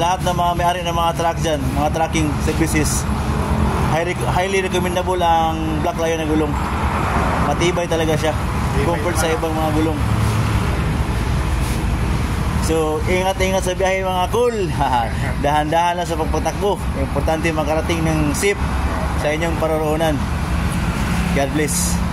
lahat ng mga may-ari ng mga truck dyan, mga trucking services, highly recommendable ang Black Lion na gulong. Matibay talaga siya compared sa ibang mga gulong. So, ingat-ingat sa biyahe mga cool. Dahan-dahan lang sa pagpatakbo. Importante makarating ng safe sa inyong paroroonan. God bless.